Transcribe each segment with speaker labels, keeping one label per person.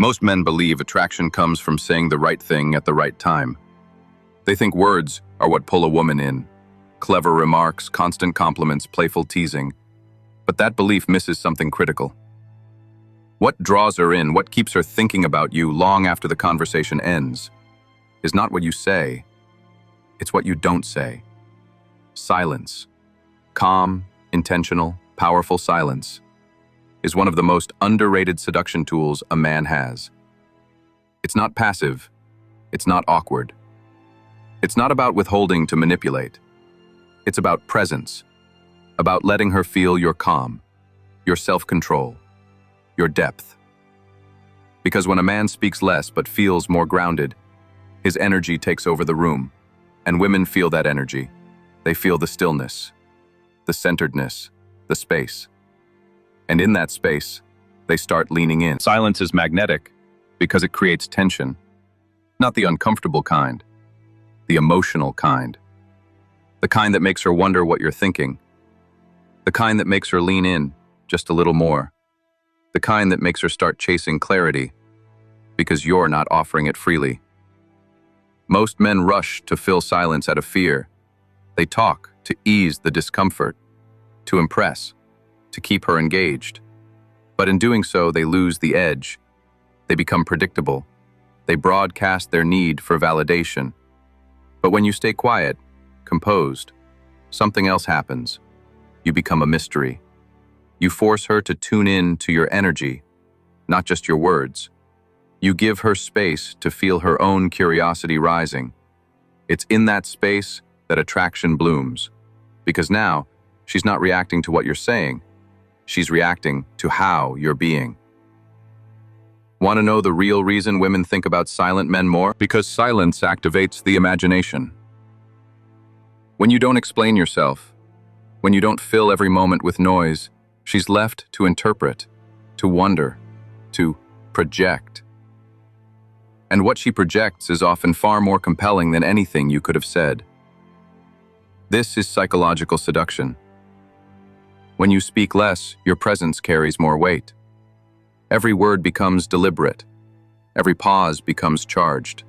Speaker 1: Most men believe attraction comes from saying the right thing at the right time. They think words are what pull a woman in. Clever remarks, constant compliments, playful teasing. But that belief misses something critical. What draws her in, what keeps her thinking about you long after the conversation ends, is not what you say, it's what you don't say. Silence. Calm, intentional, powerful silence is one of the most underrated seduction tools a man has. It's not passive. It's not awkward. It's not about withholding to manipulate. It's about presence, about letting her feel your calm, your self-control, your depth. Because when a man speaks less but feels more grounded, his energy takes over the room, and women feel that energy. They feel the stillness, the centeredness, the space. And in that space, they start leaning in. Silence is magnetic because it creates tension, not the uncomfortable kind, the emotional kind. The kind that makes her wonder what you're thinking. The kind that makes her lean in just a little more. The kind that makes her start chasing clarity because you're not offering it freely. Most men rush to fill silence out of fear. They talk to ease the discomfort, to impress, to keep her engaged. But in doing so, they lose the edge. They become predictable. They broadcast their need for validation. But when you stay quiet, composed, something else happens. You become a mystery. You force her to tune in to your energy, not just your words. You give her space to feel her own curiosity rising. It's in that space that attraction blooms. Because now, she's not reacting to what you're saying. She's reacting to how you're being. Want to know the real reason women think about silent men more? Because silence activates the imagination. When you don't explain yourself, when you don't fill every moment with noise, she's left to interpret, to wonder, to project. And what she projects is often far more compelling than anything you could have said. This is psychological seduction. When you speak less, your presence carries more weight. Every word becomes deliberate. Every pause becomes charged.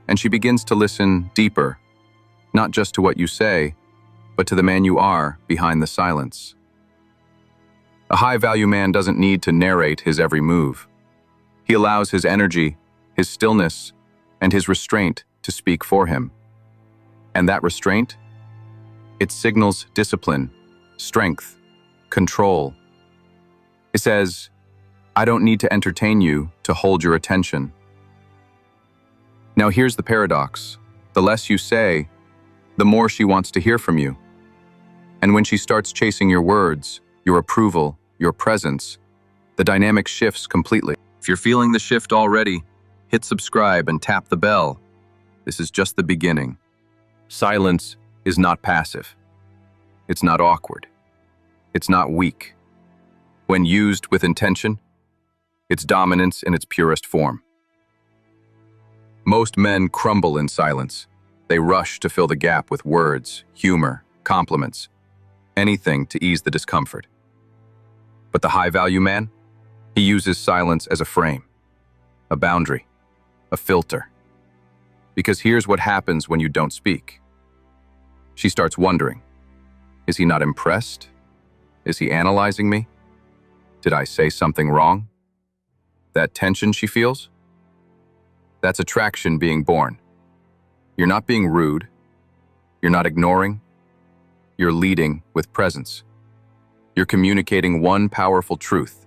Speaker 1: And she begins to listen deeper, not just to what you say, but to the man you are behind the silence. A high-value man doesn't need to narrate his every move. He allows his energy, his stillness, and his restraint to speak for him. And that restraint? It signals discipline, strength, control. It says, I don't need to entertain you to hold your attention. Now here's the paradox. The less you say, the more she wants to hear from you. And when she starts chasing your words, your approval, your presence, the dynamic shifts completely. If you're feeling the shift already, hit subscribe and tap the bell. This is just the beginning. Silence is not passive. It's not awkward. It's not weak. When used with intention, it's dominance in its purest form. Most men crumble in silence. They rush to fill the gap with words, humor, compliments, anything to ease the discomfort. But the high-value man, he uses silence as a frame, a boundary, a filter. Because here's what happens when you don't speak. She starts wondering, is he not impressed? Is he analyzing me? Did I say something wrong? That tension she feels? That's attraction being born. You're not being rude. You're not ignoring. You're leading with presence. You're communicating one powerful truth.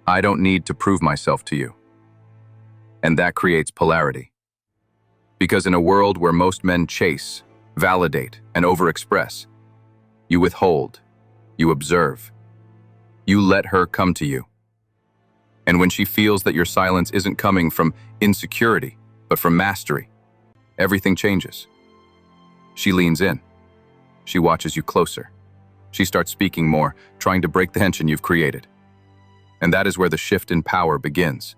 Speaker 1: I don't need to prove myself to you. And that creates polarity. Because in a world where most men chase, validate, and overexpress, you withhold, you observe, you let her come to you. And when she feels that your silence isn't coming from insecurity, but from mastery, everything changes. She leans in. She watches you closer. She starts speaking more, trying to break the tension you've created. And that is where the shift in power begins.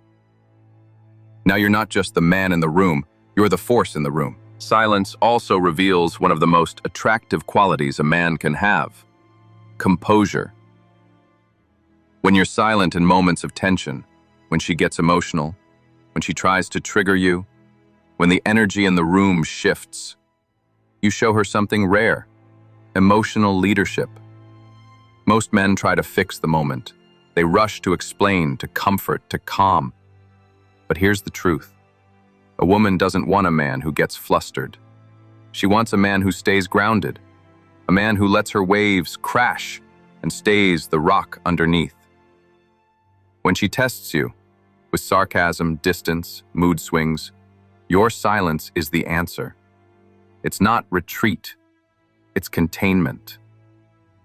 Speaker 1: Now you're not just the man in the room, you're the force in the room. Silence also reveals one of the most attractive qualities a man can have: composure. When you're silent in moments of tension, when she gets emotional, when she tries to trigger you, when the energy in the room shifts. You show her something rare: emotional leadership. Most men try to fix the moment. They rush to explain, to comfort, to calm. But here's the truth. A woman doesn't want a man who gets flustered. She wants a man who stays grounded, a man who lets her waves crash and stays the rock underneath. When she tests you, with sarcasm, distance, mood swings, your silence is the answer. It's not retreat, it's containment.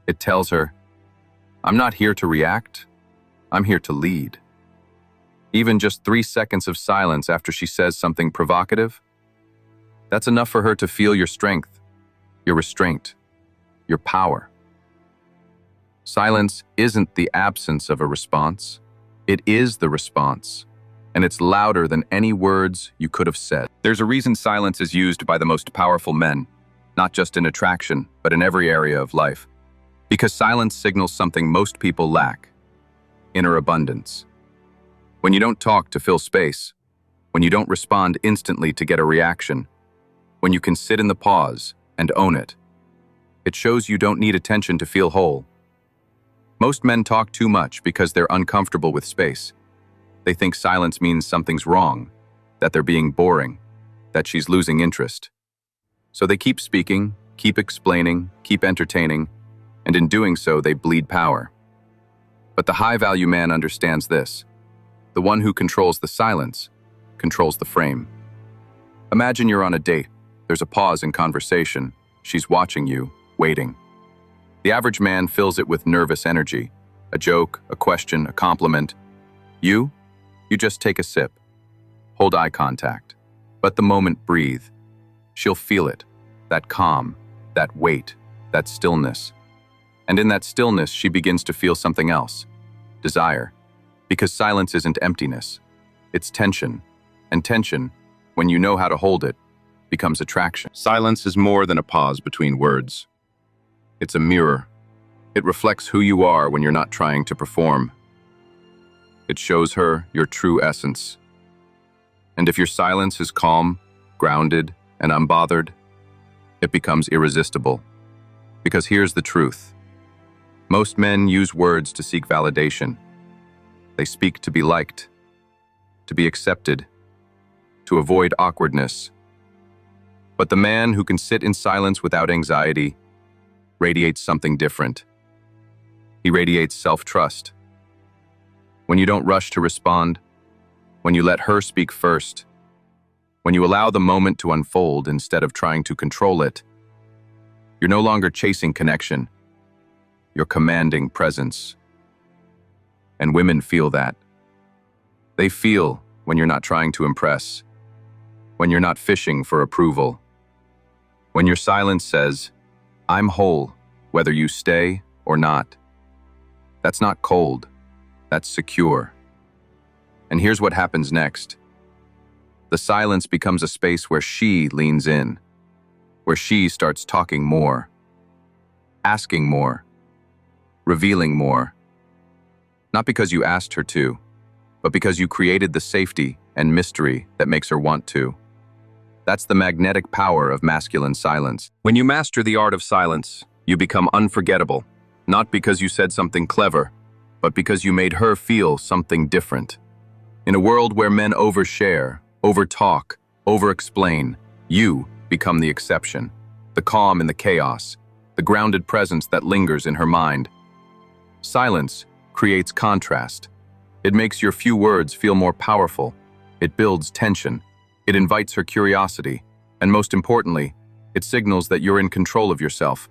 Speaker 1: It tells her, I'm not here to react, I'm here to lead. Even just 3 seconds of silence after she says something provocative, that's enough for her to feel your strength, your restraint, your power. Silence isn't the absence of a response. It is the response, and it's louder than any words you could have said. There's a reason silence is used by the most powerful men, not just in attraction, but in every area of life. Because silence signals something most people lack: inner abundance. When you don't talk to fill space, when you don't respond instantly to get a reaction, when you can sit in the pause and own it, it shows you don't need attention to feel whole. Most men talk too much because they're uncomfortable with space. They think silence means something's wrong, that they're being boring, that she's losing interest. So they keep speaking, keep explaining, keep entertaining, and in doing so, they bleed power. But the high-value man understands this. The one who controls the silence controls the frame. Imagine you're on a date. There's a pause in conversation. She's watching you, waiting. The average man fills it with nervous energy, a joke, a question, a compliment. You just take a sip, hold eye contact, let the moment breathe. She'll feel it, that calm, that weight, that stillness. And in that stillness, she begins to feel something else: desire. Because silence isn't emptiness, it's tension. And tension, when you know how to hold it, becomes attraction. Silence is more than a pause between words. It's a mirror. It reflects who you are when you're not trying to perform. It shows her your true essence. And if your silence is calm, grounded, and unbothered, it becomes irresistible. Because here's the truth. Most men use words to seek validation. They speak to be liked, to be accepted, to avoid awkwardness. But the man who can sit in silence without anxiety radiates something different. He radiates self-trust. When you don't rush to respond, when you let her speak first, when you allow the moment to unfold instead of trying to control it, you're no longer chasing connection. You're commanding presence. And women feel that. They feel when you're not trying to impress, when you're not fishing for approval, when your silence says, I'm whole, whether you stay or not. That's not cold, that's secure. And here's what happens next. The silence becomes a space where she leans in, where she starts talking more, asking more, revealing more. Not because you asked her to, but because you created the safety and mystery that makes her want to. That's the magnetic power of masculine silence. When you master the art of silence, you become unforgettable, not because you said something clever, but because you made her feel something different. In a world where men overshare, overtalk, overexplain, you become the exception, the calm in the chaos, the grounded presence that lingers in her mind. Silence creates contrast. It makes your few words feel more powerful. It builds tension. It invites her curiosity. And most importantly, it signals that you're in control of yourself.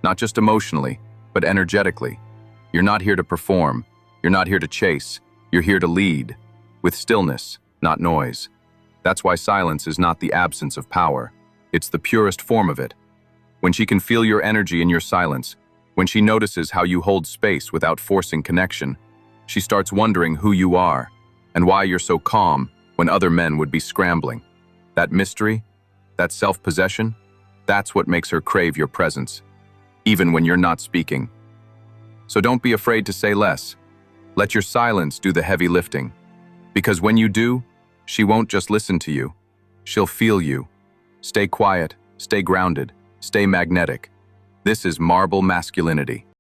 Speaker 1: Not just emotionally, but energetically. You're not here to perform. You're not here to chase. You're here to lead. With stillness, not noise. That's why silence is not the absence of power. It's the purest form of it. When she can feel your energy in your silence, when she notices how you hold space without forcing connection, she starts wondering who you are and why you're so calm when other men would be scrambling. That mystery, that self-possession, that's what makes her crave your presence, even when you're not speaking. So don't be afraid to say less. Let your silence do the heavy lifting. Because when you do, she won't just listen to you. She'll feel you. Stay quiet, stay grounded, stay magnetic. This is marble masculinity.